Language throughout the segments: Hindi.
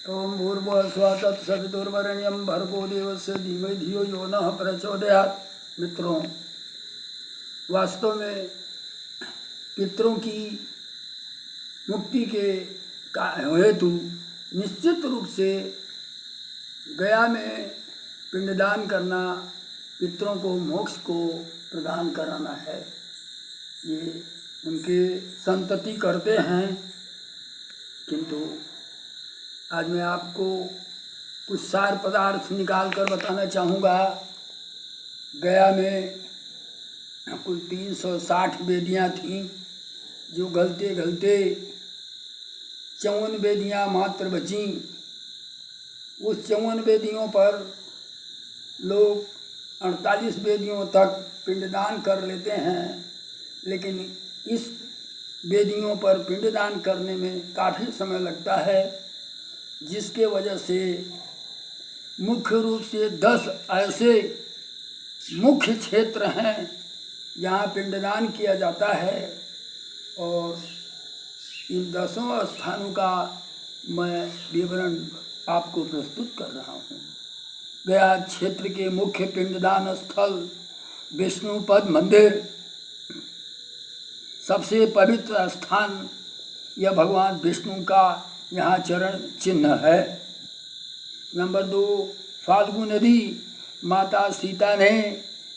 ओम भूर्भुवः स्वः तत्सवितुर्वरेण्यं भर्गो देवस्य धीमहि धियो यो नः प्रचोदयात्। मित्रों, वास्तव में पितरों की मुक्ति के हेतु निश्चित रूप से गया में पिंडदान करना पितरों को मोक्ष को प्रदान कराना है। ये उनके संतति करते हैं, किंतु आज मैं आपको कुछ सार पदार्थ निकाल कर बताना चाहूँगा। गया में कुल 360 वेदियाँ थीं, जो गलते गलते 54 वेदियाँ मात्र बचीं। उस 54 वेदियों पर लोग 48 वेदियों तक पिंडदान कर लेते हैं, लेकिन इस वेदियों पर पिंडदान करने में काफ़ी समय लगता है, जिसके वजह से मुख्य रूप से 10 ऐसे मुख्य क्षेत्र हैं जहाँ पिंडदान किया जाता है, और इन 10 स्थानों का मैं विवरण आपको प्रस्तुत कर रहा हूँ। गया क्षेत्र के मुख्य पिंडदान स्थल विष्णुपद मंदिर सबसे पवित्र स्थान। यह भगवान विष्णु का यहाँ चरण चिन्ह है। नंबर 2, फाल्गु नदी। माता सीता ने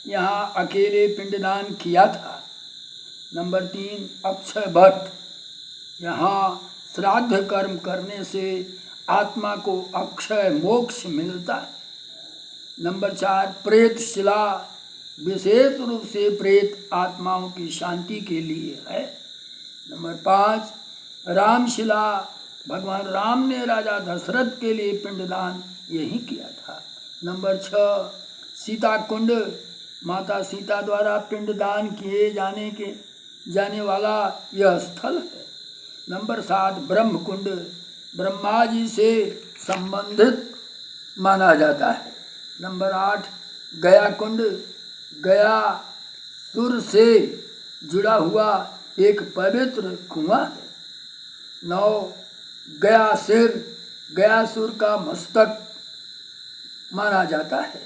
यहाँ अकेले पिंडदान किया था। नंबर 3, अक्षय वट। यहाँ श्राद्ध कर्म करने से आत्मा को अक्षय मोक्ष मिलता है। नंबर 4, प्रेत शिला। विशेष रूप से प्रेत आत्माओं की शांति के लिए है। नंबर 5, रामशिला। भगवान राम ने राजा दशरथ के लिए पिंडदान यही किया था। नंबर 6, सीता कुंड। माता सीता द्वारा पिंडदान किए जाने वाला यह स्थल है। नंबर 7, ब्रह्म कुंड। ब्रह्मा जी से संबंधित माना जाता है। नंबर 8, गया कुंड। गया सुर से जुड़ा हुआ एक पवित्र कुआं है। 9, गया सिर। गयासुर का मस्तक माना जाता है।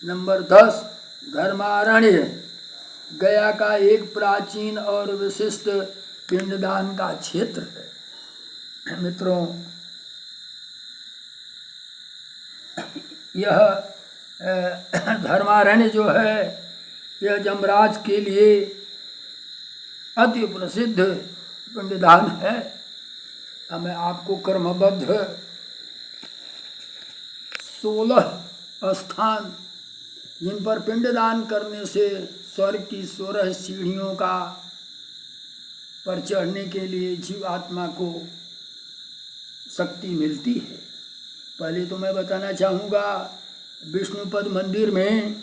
नंबर 10, धर्मारण्य। गया का एक प्राचीन और विशिष्ट पिंडदान का क्षेत्र है। मित्रों, यह धर्मारण्य जो है, यह यमराज के लिए अति प्रसिद्ध पिंडदान है। अब मैं आपको क्रमबद्ध 16 स्थान जिन पर पिंडदान करने से स्वर्ग की 16 सीढ़ियों का पर चढ़ने के लिए जीवात्मा को शक्ति मिलती है। पहले तो मैं बताना चाहूँगा, विष्णुपद मंदिर में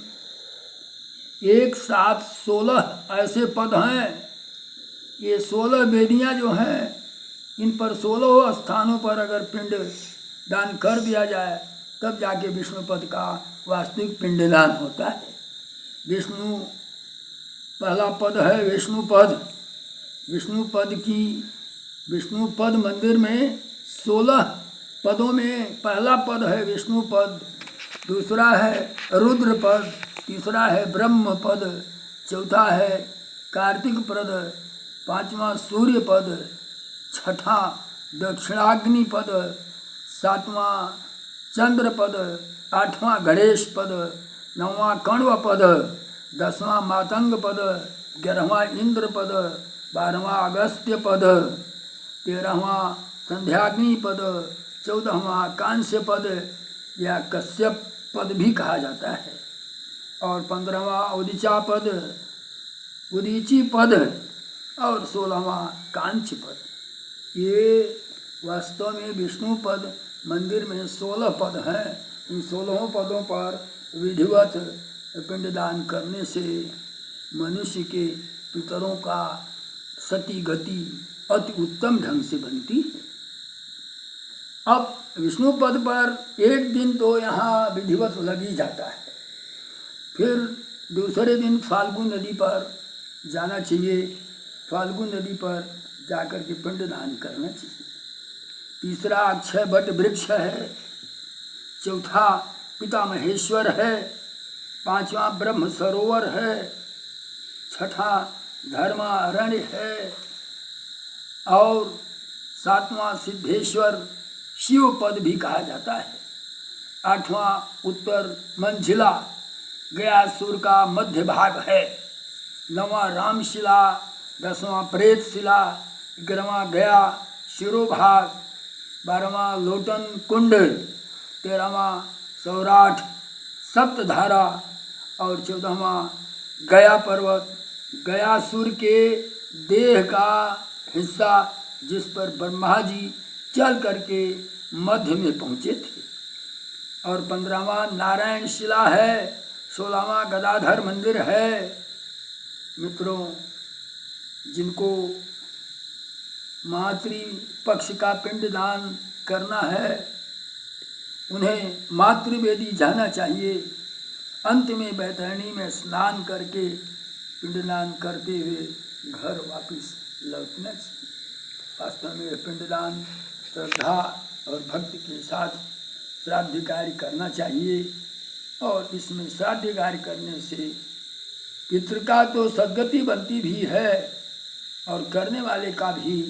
एक साथ 16 ऐसे पद हैं। ये 16 वेदियाँ जो हैं, इन पर 16 स्थानों पर अगर पिंड दान कर दिया जाए, तब जाके विष्णुपद का वास्तविक पिंडदान होता है। विष्णु पहला पद है विष्णुपद। विष्णुपद मंदिर में 16 पदों में पहला पद है विष्णुपद, दूसरा है रुद्रपद, तीसरा है ब्रह्मपद, चौथा है कार्तिक पद, 5वां सूर्य पद, 6ठा दक्षिणाग्नि पद, 7वां चंद्र पद, 8वां गणेश पद, 9वां कण्व पद, 10वां मातंग पद, 11वां इंद्र पद, 12वां अगस्त्य पद, 13वां संध्याग्नि पद, 14वां कांस्य पद या कश्यप पद भी कहा जाता है, और 15वां उदीची पद और 16वां कांच पद। ये वास्तव में विष्णुपद मंदिर में 16 पद हैं। इन 16 पदों पर विधिवत पिंडदान करने से मनुष्य के पितरों का सती गति अति उत्तम ढंग से बनती है। अब विष्णुपद पर एक दिन तो यहाँ विधिवत लग ही जाता है, फिर दूसरे दिन फाल्गु नदी पर जाना चाहिए। फाल्गु नदी पर जाकर के पिंडदान करना चाहिए। तीसरा अक्षय वट वृक्ष है, चौथा पिता महेश्वर है, पांचवा ब्रह्म सरोवर है, छठा धर्मारण्य है और सातवां सिद्धेश्वर शिव पद भी कहा जाता है। आठवां उत्तर मंझिला गयासुर का मध्य भाग है। नौवां रामशिला, 10वां प्रेतशिला, 11वां गया शिरोभाग, 12वां लोटन कुंड, 13वां सौराठ सप्तधारा और 14वां गया पर्वत, गयासुर के देह का हिस्सा जिस पर ब्रह्मा जी चल करके मध्य में पहुँचे थे। और 15वां नारायण शिला है, 16वां गदाधर मंदिर है। मित्रों, जिनको मातृ पक्ष का पिंडदान करना है उन्हें मातृवेदी जाना चाहिए। अंत में बैतरणी में स्नान करके पिंडदान करते हुए घर वापस लौटना चाहिए। वास्तव में पिंडदान श्रद्धा और भक्ति के साथ श्राद्ध कार्य करना चाहिए और इसमें श्राद्ध कार्य करने से पितृ का तो सद्गति बनती भी है और करने वाले का भी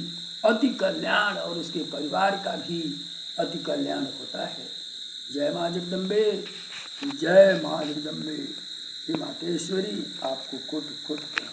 अति कल्याण और उसके परिवार का भी अति कल्याण होता है। जय माँ जगदम्बे, जय माँ जगदम्बे। हे मातेश्वरी, आपको कोटि कोटि